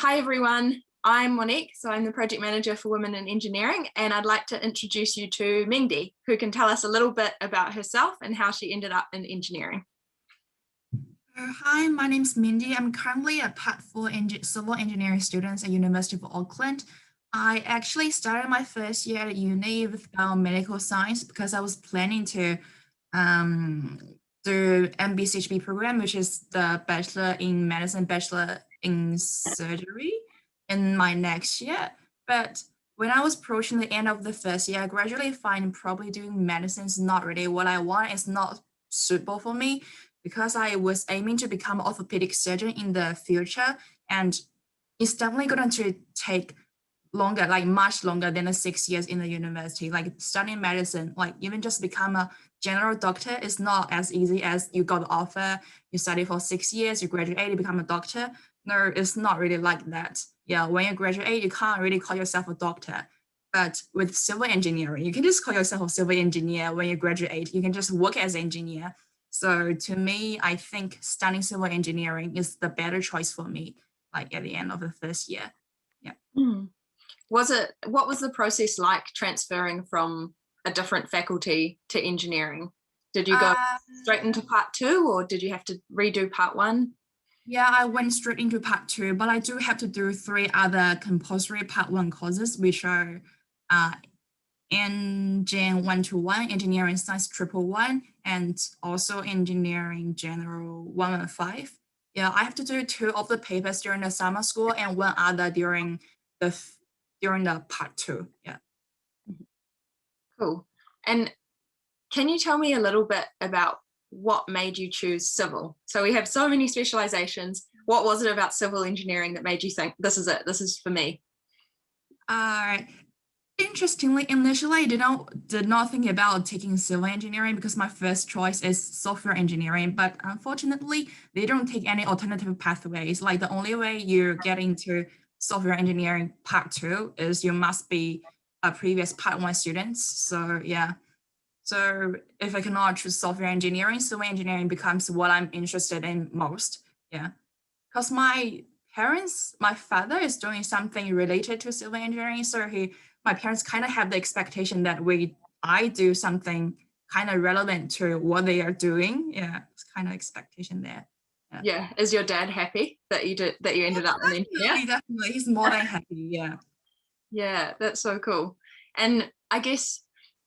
Hi everyone, I'm Monique, so I'm the project manager for Women in Engineering, and I'd like to introduce you to Mengdi, who can tell us a little bit about herself and how she ended up in engineering. Hi, my name is Mengdi. I'm currently a Part 4 civil engineering student at University of Auckland. I actually started my first year at uni with biomedical science because I was planning to do MBCHB program, which is the Bachelor in Medicine, Bachelor in Surgery in my next year. But when I was approaching the end of the first year, I gradually find probably doing medicine is not really what I want. It's not suitable for me because I was aiming to become an orthopedic surgeon in the future, and it's definitely going to take longer, like much longer than the 6 years in the university. Like studying medicine, like even just become a general doctor is not as easy as you got the offer, you study for 6 years, you graduate, you become a doctor. No, it's not really like that. Yeah, when you graduate, you can't really call yourself a doctor. But with civil engineering, you can just call yourself a civil engineer when you graduate. You can just work as an engineer. So to me, I think studying civil engineering is the better choice for me, like at the end of the first year. Yeah. What was the process like transferring from a different faculty to engineering? Did you go straight into part 2 or did you have to redo part 1? Yeah, I went straight into part 2, but I do have to do 3 other compulsory part 1 courses, which are Engine 121, Engineering Science 111, and also Engineering General 115. Yeah, I have to do 2 of the papers during the summer school and 1 other during the part 2. Yeah. Cool. And can you tell me a little bit about what made you choose civil? So we have so many specializations. What was it about civil engineering that made you think this is it, this is for me? Interestingly, initially I did not think about taking civil engineering because my first choice is software engineering. But unfortunately, they don't take any alternative pathways. Like the only way you get into software engineering part 2 is you must be a previous part 1 student. So yeah. So if I cannot choose software engineering, civil engineering becomes what I'm interested in most. Yeah. Because my father is doing something related to civil engineering. So my parents kind of have the expectation that I do something kind of relevant to what they are doing. Yeah, it's kind of expectation there. Yeah. Is your dad happy that you ended up an engineer? Definitely. He's more than happy. Yeah. Yeah, that's so cool. And I guess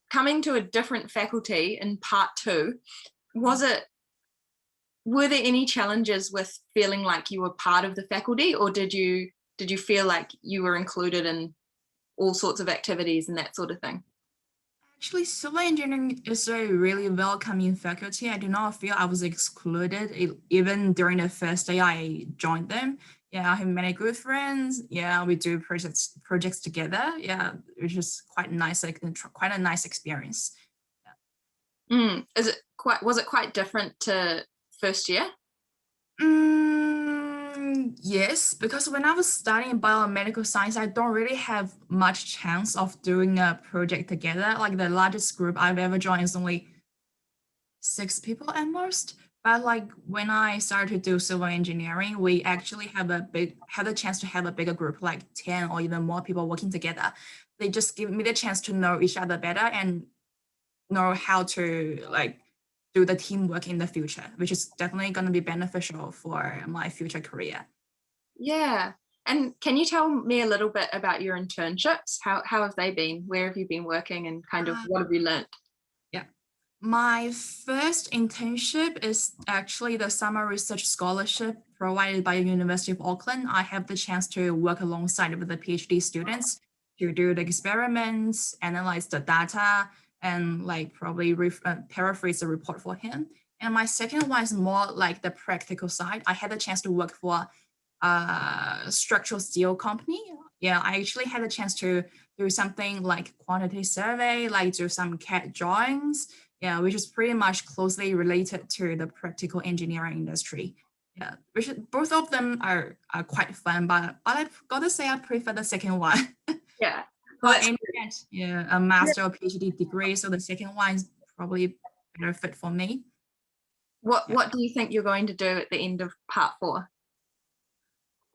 coming to a different faculty in part 2, were there any challenges with feeling like you were part of the faculty, or did you feel like you were included in all sorts of activities and that sort of thing? Actually, civil engineering is a really welcoming faculty. I do not feel I was excluded even during the first day I joined them. Yeah, I have many good friends. Yeah, we do projects together. Yeah, which is quite nice, like quite a nice experience. Was it quite different to first year? Yes, because when I was studying biomedical science, I don't really have much chance of doing a project together. Like the largest group I've ever joined is only 6 people at most. But like when I started to do civil engineering, we actually had a chance to have a bigger group, like 10 or even more people working together. They just give me the chance to know each other better and know how to like do the teamwork in the future, which is definitely going to be beneficial for my future career. Yeah. And can you tell me a little bit about your internships? How have they been? Where have you been working and kind of what have you learned? Yeah. My first internship is actually the summer research scholarship provided by the University of Auckland. I have the chance to work alongside with the PhD students to do the experiments, analyze the data, and like probably paraphrase the report for him. And my second one is more like the practical side. I had the chance to work for a structural steel company. Yeah, I actually had a chance to do something like quantity survey, like do some CAD drawings, yeah, which is pretty much closely related to the practical engineering industry. Yeah, both of them are quite fun, but I've got to say I prefer the second one. Yeah. Well, But yeah, a master or PhD degree, so the second one is probably better fit for me. what Yeah. what do you think you're going to do at the end of part 4?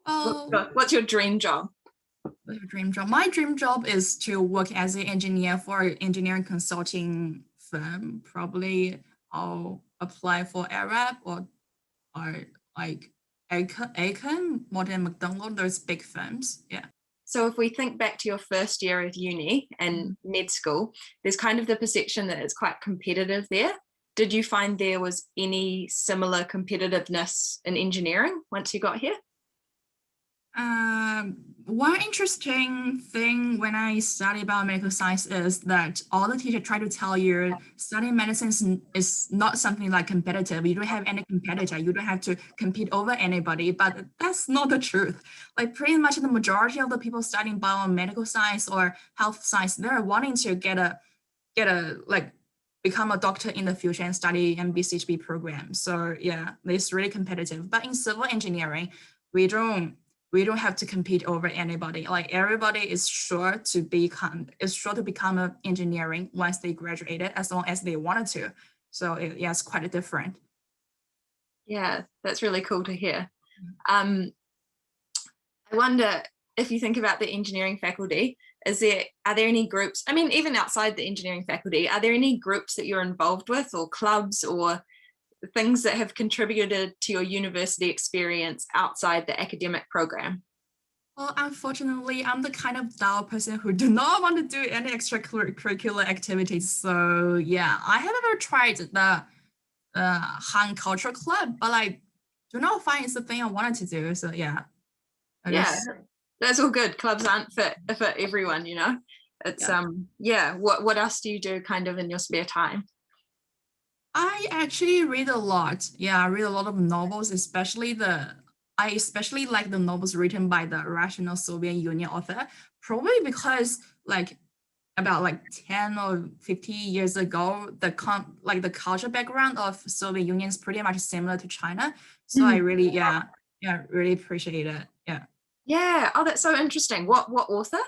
Well, What's your dream job? what's your dream job? My dream job is to work as an engineer for an engineering consulting firm. Probably I'll apply for Arab or like Acon, more than McDonald, those big firms. Yeah. So if we think back to your first year of uni and med school, there's kind of the perception that it's quite competitive there. Did you find there was any similar competitiveness in engineering once you got here? One interesting thing when I study biomedical science is that all the teachers try to tell you studying medicine is not something like competitive. You don't have any competitor. You don't have to compete over anybody, but that's not the truth. Like pretty much the majority of the people studying biomedical science or health science, they're wanting to get a like become a doctor in the future and study MBCHB program. So yeah, it's really competitive. But in civil engineering, we don't have to compete over anybody. Like everybody is sure to become an engineering once they graduated, as long as they wanted to. So yeah, it's quite different. Yeah, that's really cool to hear. I wonder if you think about the engineering faculty, are there any groups, I mean, even outside the engineering faculty, are there any groups that you're involved with or clubs or things that have contributed to your university experience outside the academic program? Well, unfortunately, I'm the kind of dull person who do not want to do any extracurricular activities. So yeah, I have ever tried the Han Culture Club, but I do not find it's the thing I wanted to do. So yeah, Yeah, that's all good. Clubs aren't fit for everyone, you know. It's what else do you do kind of in your spare time? I actually read a lot. Yeah, I read a lot of novels, I especially like the novels written by the Rational Soviet Union author, probably because like about like 10 or 50 years ago, the culture background of Soviet Union is pretty much similar to China. So I really, really appreciate it. Yeah. Yeah. Oh, that's so interesting. What author?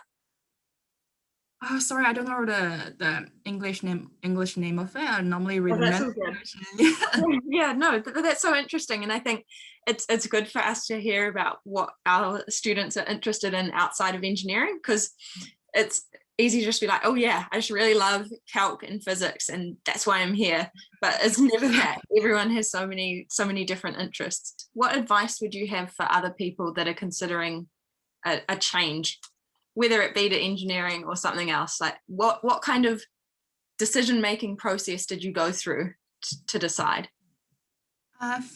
Oh, sorry, I don't know the English name of it. I normally read Oh, that's all good. Yeah, no, that's so interesting, and I think it's good for us to hear about what our students are interested in outside of engineering, because it's easy to just be like, oh yeah, I just really love calc and physics, and that's why I'm here. But it's never that. Everyone has so many different interests. What advice would you have for other people that are considering a change, whether it be to engineering or something else? Like what kind of decision-making process did you go through to decide?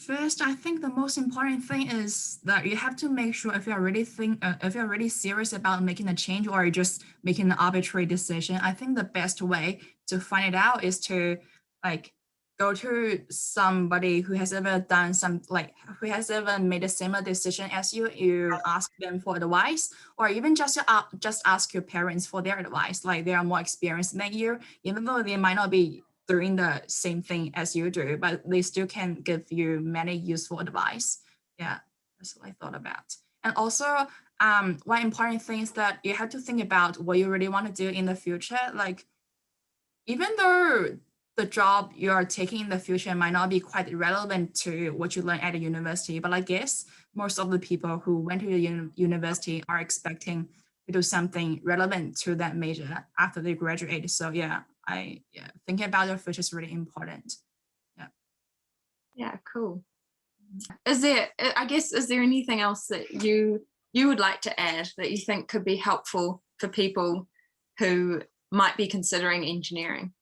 First, I think the most important thing is that you have to make sure if you're really serious about making a change or you're just making an arbitrary decision. I think the best way to find it out is to like go to somebody who has ever who has ever made a similar decision as you. You ask them for advice, or even just ask your parents for their advice. Like they are more experienced than you, even though they might not be doing the same thing as you do, but they still can give you many useful advice. Yeah, that's what I thought about. And also, one important thing is that you have to think about what you really want to do in the future. Like, even though the job you are taking in the future might not be quite relevant to what you learn at a university, but I guess most of the people who went to the university are expecting to do something relevant to that major after they graduate. So yeah, thinking about your future is really important. Yeah, cool. Is there, I guess, is there anything else that you would like to add that you think could be helpful for people who might be considering engineering?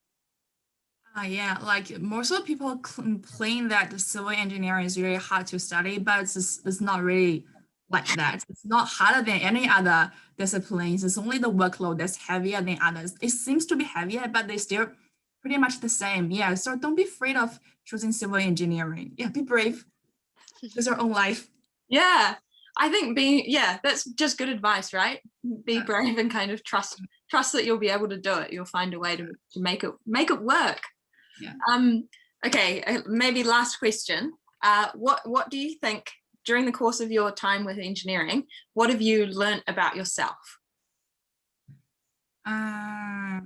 Yeah, like most of the people complain that the civil engineering is really hard to study, but it's not really like that. It's not harder than any other disciplines. It's only the workload that's heavier than others. It seems to be heavier, but they're still pretty much the same. Yeah, so don't be afraid of choosing civil engineering. Yeah, be brave. Choose your own life. Yeah, I think that's just good advice, right? Be brave and kind of trust that you'll be able to do it. You'll find a way to make it work. Yeah. Okay, maybe last question. What do you think during the course of your time with engineering, what have you learned about yourself? Well,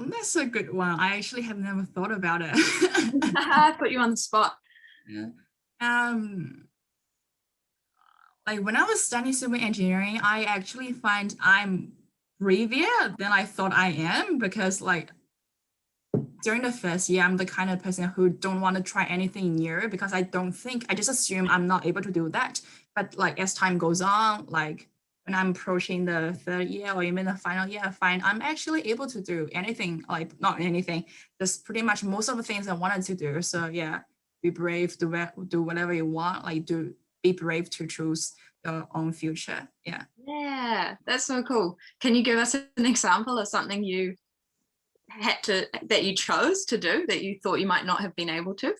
that's a good one. I actually have never thought about it. I put you on the spot. Yeah. like when I was studying civil engineering, I actually find I'm braver than I thought I am, because like during the first year, I'm the kind of person who don't want to try anything new, because I just assume I'm not able to do that. But like as time goes on, like when I'm approaching the third year or even the final year, I find I'm actually able to do anything, like not anything, just pretty much most of the things I wanted to do. So yeah, be brave, do whatever you want, like be brave to choose your own future. Yeah. Yeah, that's so cool. Can you give us an example of something you that you chose to do that you thought you might not have been able to?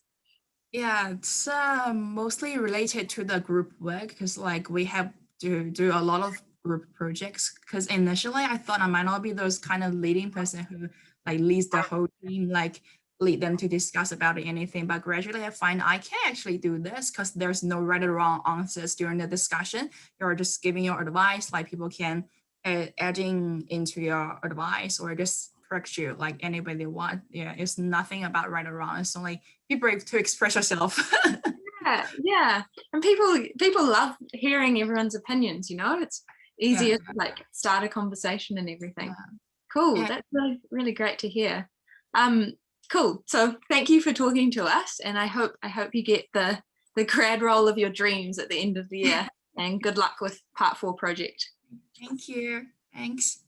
Yeah, it's mostly related to the group work, because like we have to do a lot of group projects. Because initially I thought I might not be those kind of leading person who like leads the whole team, like lead them to discuss about anything. But gradually I find I can actually do this, because there's no right or wrong answers during the discussion. You're just giving your advice, like people can adding into your advice or just correct you like anybody want. Yeah, it's nothing about right or wrong. It's only be brave to express yourself. Yeah, yeah. And people love hearing everyone's opinions, you know? It's Yeah, easier to like start a conversation and everything. yeah, Cool. yeah. That's really, really great to hear. Um, cool. So thank you for talking to us, and I hope you get the grad role of your dreams at the end of the year. And good luck with Part 4 project. Thank you. Thanks.